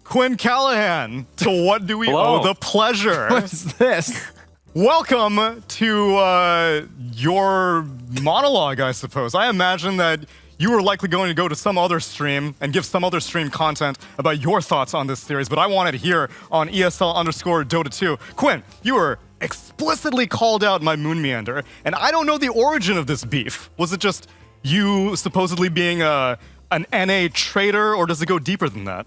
Quinn Callahan, to what do we owe the pleasure? What's this? Welcome to your monologue, I suppose. I imagine that you were likely going to go to some other stream and give some other stream content about your thoughts on this series, but I wanted to hear on ESL_Dota2. Quinn, you were explicitly called out my Moon Meander, and I don't know the origin of this beef. Was it just you supposedly being an NA traitor, or does it go deeper than that?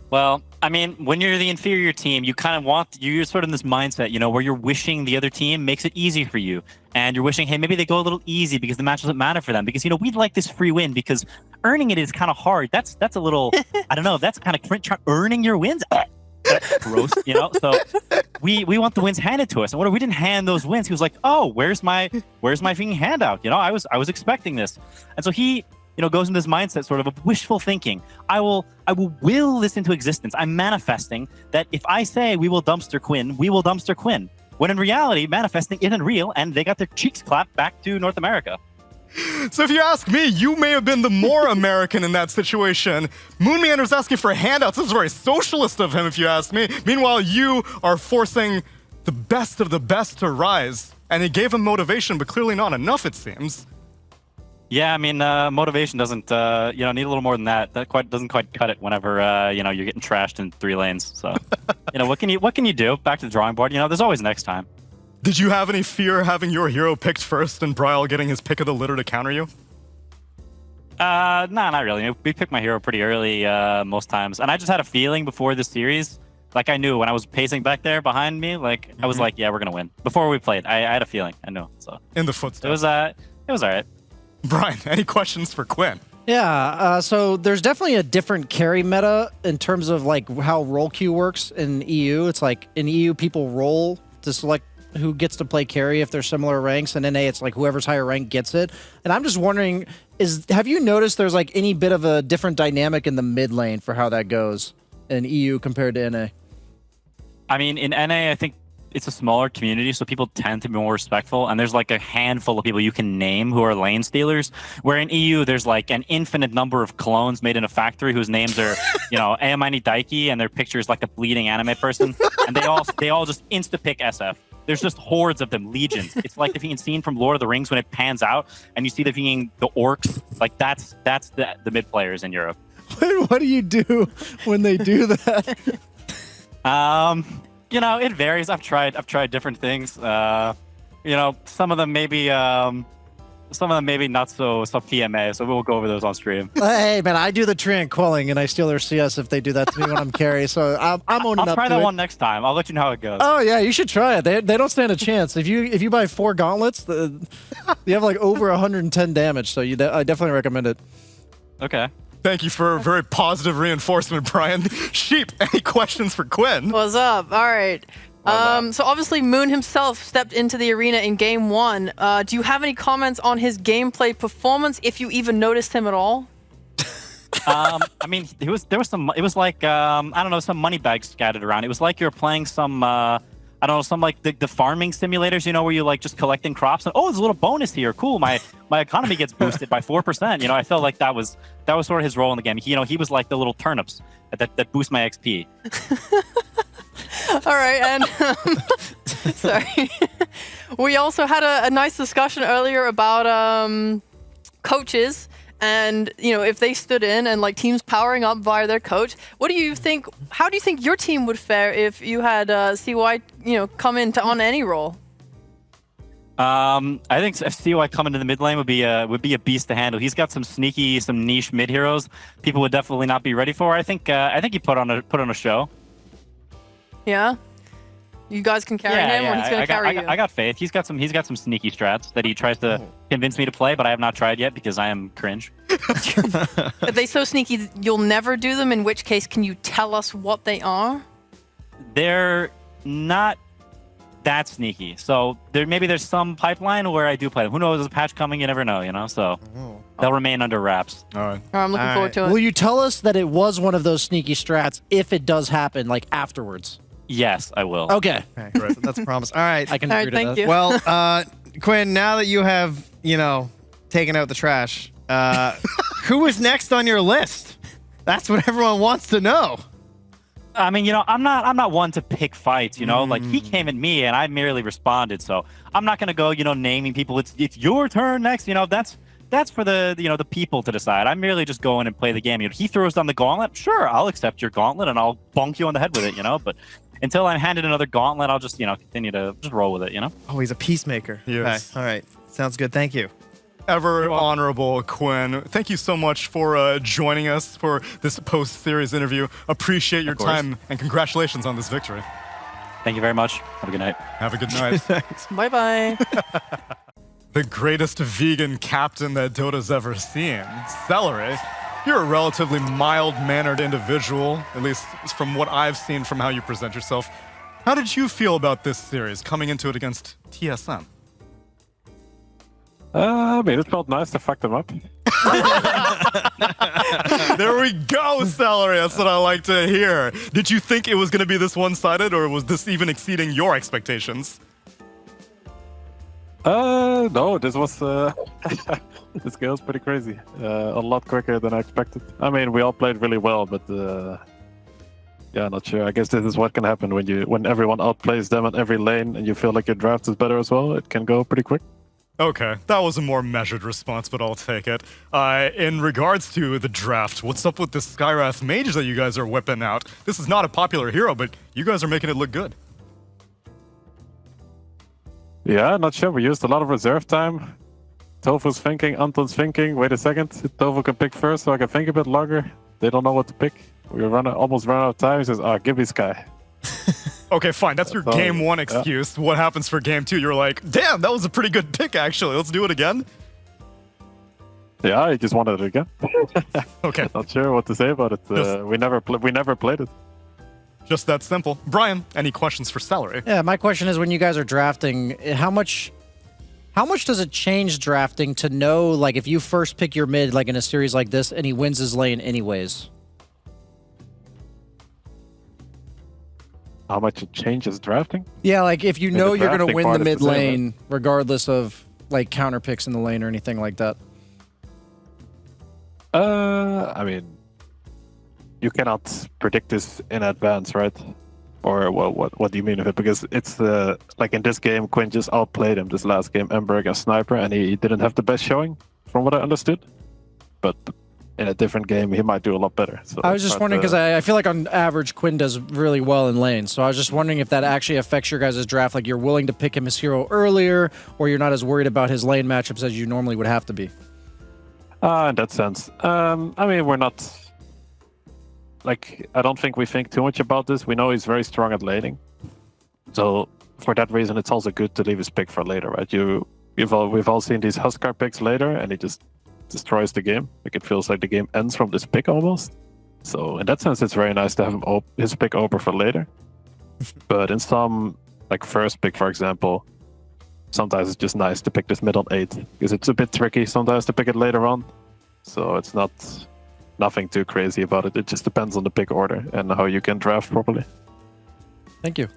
Well, I mean, when you're the inferior team, you kind of you're sort of in this mindset, you know, where you're wishing the other team makes it easy for you. And you're wishing, hey, maybe they go a little easy because the match doesn't matter for them. Because, you know, we'd like this free win because earning it is kind of hard. That's a little, I don't know, that's kind of earning your wins. That's gross, you know? So we want the wins handed to us. And what if we didn't hand those wins? He was like, oh, where's my freaking handout? You know, I was expecting this. And so he, you know, goes into this mindset sort of wishful thinking. I will will this into existence. I'm manifesting that if I say we will dumpster Quinn, we will dumpster Quinn. When in reality, manifesting isn't real, and they got their cheeks clapped back to North America. So if you ask me, you may have been the more American in that situation. Moon Meander's asking for handouts. This is very socialist of him, if you ask me. Meanwhile, you are forcing the best of the best to rise. And it gave him motivation, but clearly not enough, it seems. Yeah, I mean, motivation doesn't, you know, need a little more than that. That doesn't quite cut it whenever, you know, you're getting trashed in 3 lanes. So, you know, what can you do? Back to the drawing board. You know, there's always next time. Did you have any fear having your hero picked first and Bryle getting his pick of the litter to counter you? Nah, not really. We picked my hero pretty early most times. And I just had a feeling before this series. Like, I knew when I was pacing back there behind me, like, I was like, yeah, we're going to win. Before we played, I had a feeling. I knew. So in the footsteps. It was all right. Brian, any questions for Quinn? Yeah, so there's definitely a different carry meta in terms of like how role queue works in EU. It's like in EU, people roll to select who gets to play carry if they're similar ranks, and in NA, it's like whoever's higher rank gets it. And I'm just wondering, have you noticed there's like any bit of a different dynamic in the mid lane for how that goes in EU compared to NA? I mean, in NA, I think it's a smaller community, so people tend to be more respectful, and there's like a handful of people you can name who are lane stealers, where in EU there's like an infinite number of clones made in a factory whose names are, you know, Ayamani Daiki, and their picture is like a bleeding anime person, and they all just insta-pick SF. There's just hordes of them, legions. It's like the freaking scene from Lord of the Rings when it pans out, and you see the orcs. Like that's the mid players in Europe. What do you do when they do that? You know, it varies. I've tried different things. You know, some of them maybe not so PMA. So we'll go over those on stream. Hey man, I do the tranquilling and I steal their CS if they do that to me when I'm carry. So I'm owning up to it. I'll try that one next time. I'll let you know how it goes. Oh yeah, you should try it. They don't stand a chance. If you buy 4 gauntlets, you have like over 110 damage. So I definitely recommend it. Okay. Thank you for very positive reinforcement, Brian. Sheep, any questions for Quinn? What's up? All right. So obviously Moon himself stepped into the arena in game 1. Do you have any comments on his gameplay performance, if you even noticed him at all? I mean, it was like, I don't know, some money bags scattered around. It was like you were playing some, I don't know, some like the farming simulators, you know, where you like just collecting crops and, oh, there's a little bonus here. Cool. My economy gets boosted by 4%. You know, I felt like that was sort of his role in the game. He was like the little turnips that boost my XP. All right. And sorry. We also had a nice discussion earlier about coaches. And, you know, if they stood in and like teams powering up via their coach, how do you think your team would fare if you had CY, you know, come in on any role? I think if CY coming to the mid lane would be a beast to handle. He's got some niche mid heroes people would definitely not be ready for. I think he put on a show. Yeah. You guys can carry him, or he's gonna carry you. I got faith. He's got some sneaky strats that he tries to convince me to play, but I have not tried yet because I am cringe. Are they so sneaky you'll never do them? In which case, can you tell us what they are? They're not that sneaky. So there's some pipeline where I do play them. Who knows? There's a patch coming. You never know. You know. So they'll remain under wraps. All right. I'm looking forward to it. Will you tell us that it was one of those sneaky strats if it does happen, like afterwards? Yes, I will. Okay. Great. That's a promise. All right. I can All agree right, to thank that. you. Well, Quinn, now that you have, you know, taken out the trash, who is next on your list? That's what everyone wants to know. I mean, I'm not one to pick fights, Like he came at me and I merely responded. So I'm not gonna go, naming people. It's your turn next. That's for the people to decide. I'm merely just going and play the game. He throws down the gauntlet. Sure, I'll accept your gauntlet and I'll bonk you on the head with it. But until I'm handed another gauntlet, I'll just continue to just roll with it. Oh, he's a peacemaker. Yes. Okay. All right. Sounds good. Thank you. Ever honorable Quinn, thank you so much for joining us for this post-series interview. Appreciate your time and congratulations on this victory. Thank you very much. Have a good night. Have a good night. Bye-bye. The greatest vegan captain that Dota's ever seen, Seleri. You're a relatively mild-mannered individual, at least from what I've seen from how you present yourself. How did you feel about this series, coming into it against TSM? I mean, it felt nice to fuck them up. There we go, Seleri. That's what I like to hear. Did you think it was going to be this one-sided, or was this even exceeding your expectations? No, this was this game was pretty crazy. A lot quicker than I expected. I mean, we all played really well, but yeah, not sure. I guess this is what can happen when everyone outplays them on every lane, and you feel like your draft is better as well. It can go pretty quick. Okay, that was a more measured response, but I'll take it. In regards to the draft, what's up with this Skyrath mage that you guys are whipping out? This is not a popular hero, but you guys are making it look good. Yeah, not sure. We used a lot of reserve time. Tofu's thinking, Anton's thinking. Wait a second, Tofu can pick first, so I can think a bit longer. They don't know what to pick. We almost run out of time. He says, give me Sky. Okay, fine. That's your game one excuse. What happens for game two? You're like, damn, that was a pretty good pick, actually. Let's do it again. Yeah, I just wanted it again. Okay. Not sure what to say about it. We never played it. Just that simple. Brian, any questions for Seleri? Yeah, my question is, when you guys are drafting, how much does it change drafting to know, like, if you first pick your mid, like in a series like this, and he wins his lane anyways? How much it changes drafting? Yeah, like if you know you're going to drafting win part the is mid the same, lane, regardless of like counter picks in the lane or anything like that. I mean, you cannot predict this in advance, right? Or what do you mean of it? Because it's like in this game, Quinn just outplayed him this last game, Ember against Sniper, and he didn't have the best showing, from what I understood. But in a different game, he might do a lot better. So I was just wondering, because I feel like on average, Quinn does really well in lane. So I was just wondering if that actually affects your guys' draft. Like you're willing to pick him as hero earlier, or you're not as worried about his lane matchups as you normally would have to be. In that sense. I mean, we're not... Like, I don't think we think too much about this. We know he's very strong at laning. So for that reason, it's also good to leave his pick for later, right? We've all seen these Huskar picks later, and he just destroys the game. Like, it feels like the game ends from this pick almost. So in that sense, it's very nice to have him his pick over for later. But in some, like first pick, for example, sometimes it's just nice to pick this mid on 8, because it's a bit tricky sometimes to pick it later on. So it's nothing too crazy about it. It just depends on the pick order and how you can draft properly. Thank you.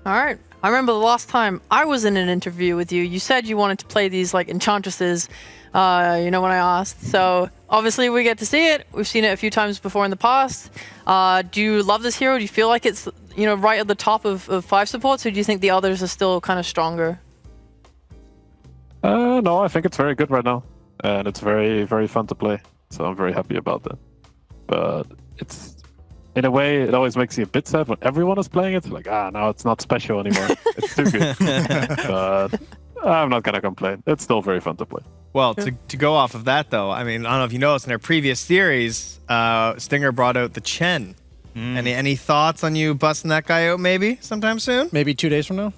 All right. I remember the last time I was in an interview with you, you said you wanted to play these like enchantresses, when I asked. So obviously we get to see it. We've seen it a few times before in the past. Do you love this hero? Do you feel like it's, right at the top of 5 supports, or do you think the others are still kind of stronger? No, I think it's very good right now. And it's very, very fun to play. So I'm very happy about that. But it's, in a way, it always makes you a bit sad when everyone is playing it. Like, now it's not special anymore. It's too good. But I'm not going to complain. It's still very fun to play. Well, to go off of that, though, I mean, I don't know if you noticed in our previous series, Stinger brought out the Chen. Any thoughts on you busting that guy out maybe sometime soon? Maybe 2 days from now?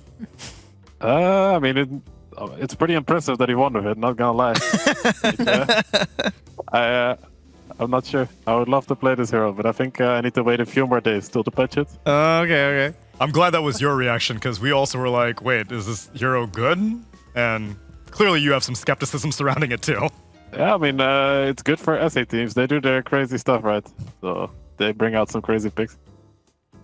I mean, it's pretty impressive that he won with it, not gonna lie. I'm not sure. I would love to play this hero, but I think I need to wait a few more days still to patch it. Okay. I'm glad that was your reaction, because we also were like, wait, is this hero good? And clearly you have some skepticism surrounding it too. Yeah, I mean, it's good for SA teams. They do their crazy stuff, right? So they bring out some crazy picks.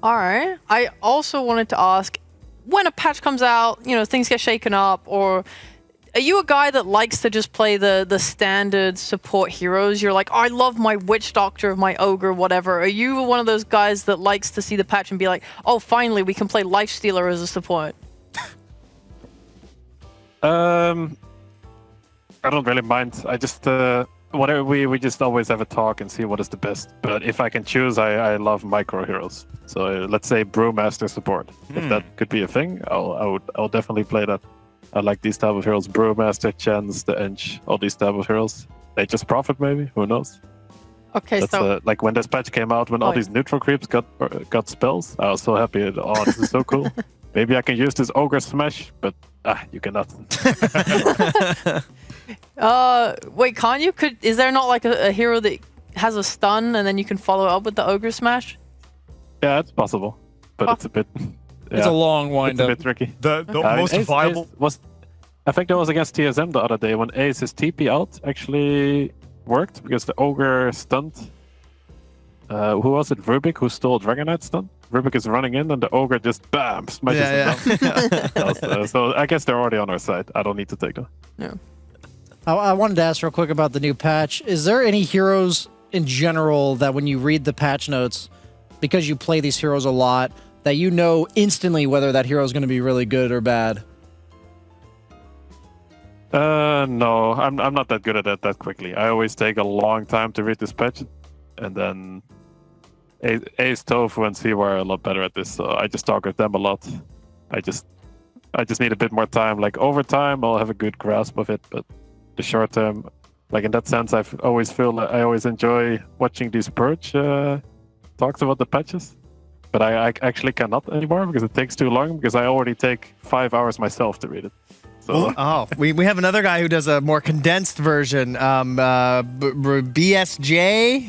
All right. I also wanted to ask, when a patch comes out, things get shaken up, or Are you a guy that likes to just play the standard support heroes? You're like, oh, I love my Witch Doctor, my Ogre, whatever. Are you one of those guys that likes to see the patch and be like, oh, finally, we can play Lifestealer as a support? I don't really mind. I just whatever we just always have a talk and see what is the best. But if I can choose, I love micro heroes. So let's say Brewmaster support. If that could be a thing, I'll definitely play that. I like these type of heroes: Brewmaster, Chance, the Ench, all these type of heroes. They just profit, maybe. Who knows? Okay, That's, so like when this patch came out, when all these neutral creeps got spells, I was so happy. Oh, this is so cool. Maybe I can use this Ogre Smash, but you cannot. wait, can't you? Is there not like a hero that has a stun and then you can follow up with the Ogre Smash? Yeah, it's possible, but it's a bit. It's a long It's wind a up. bit tricky. The most viable. I think that was against TSM the other day when Ace's TP out actually worked because the Ogre stunned. Who was it? Rubik, who stole Dragon Knight stun? Rubik is running in and the Ogre just bam smashes him down. So I guess they're already on our side. I don't need to take them. Yeah. I wanted to ask real quick about the new patch. Is there any heroes in general that when you read the patch notes, because you play these heroes a lot, that you know instantly whether that hero is going to be really good or bad? No, I'm not that good at that quickly. I always take a long time to read this patch, and then Ace, Tofu, and Siwa are a lot better at this. So I just talk with them a lot. I just need a bit more time. Like over time, I'll have a good grasp of it, but the short term, like in that sense, I always feel like I always enjoy watching these Purge talks about the patches. But I actually cannot anymore because it takes too long, because I already take 5 hours myself to read it. So we have another guy who does a more condensed version. BSJ,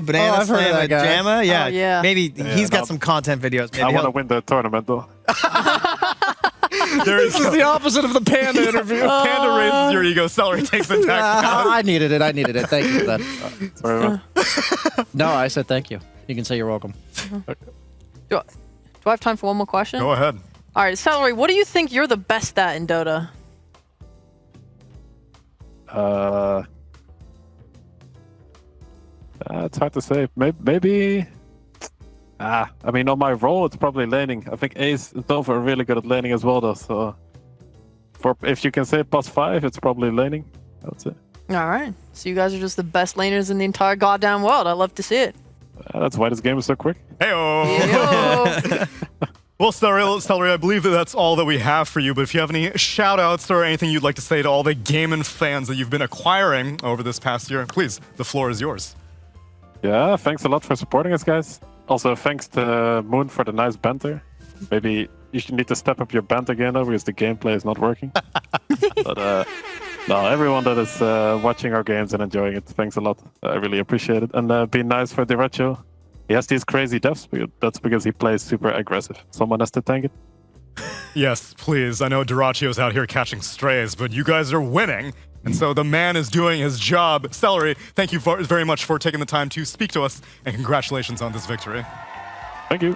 Banana I've heard of Slam that at guy. Jamma. Yeah, Oh, yeah. maybe he's got some content videos. Maybe I want to he'll- win the tournament though. There This is the opposite of the panda interview. Panda raises your ego, Celery takes an attack. I needed it. I needed it. Thank you for that. Sorry about- No, I said thank you. You can say you're welcome. Do I have time for one more question? Go ahead. All right, Celery, what do you think you're the best at in Dota? It's hard to say. Maybe. I mean, on my role, it's probably laning. I think Ace and Topher are really good at laning as well, though. So, if you can say +5, it's probably laning, I would say. All right, so you guys are just the best laners in the entire goddamn world. I love to see it. That's why this game is so quick. Heyo. Yo. Well, Celery, I believe that's all that we have for you. But if you have any shout-outs or anything you'd like to say to all the Gaimin fans that you've been acquiring over this past year, please, the floor is yours. Yeah, thanks a lot for supporting us, guys. Also, thanks to Moon for the nice banter. Maybe you should need to step up your banter again, though, because the gameplay is not working. But no, everyone that is watching our games and enjoying it, thanks a lot. I really appreciate it. And be nice for Diracho. He has these crazy deaths, but that's because he plays super aggressive. Someone has to tank it. Yes, please. I know Duracio's out here catching strays, but you guys are winning. And so the man is doing his job. Celery, thank you very much for taking the time to speak to us, and congratulations on this victory. Thank you.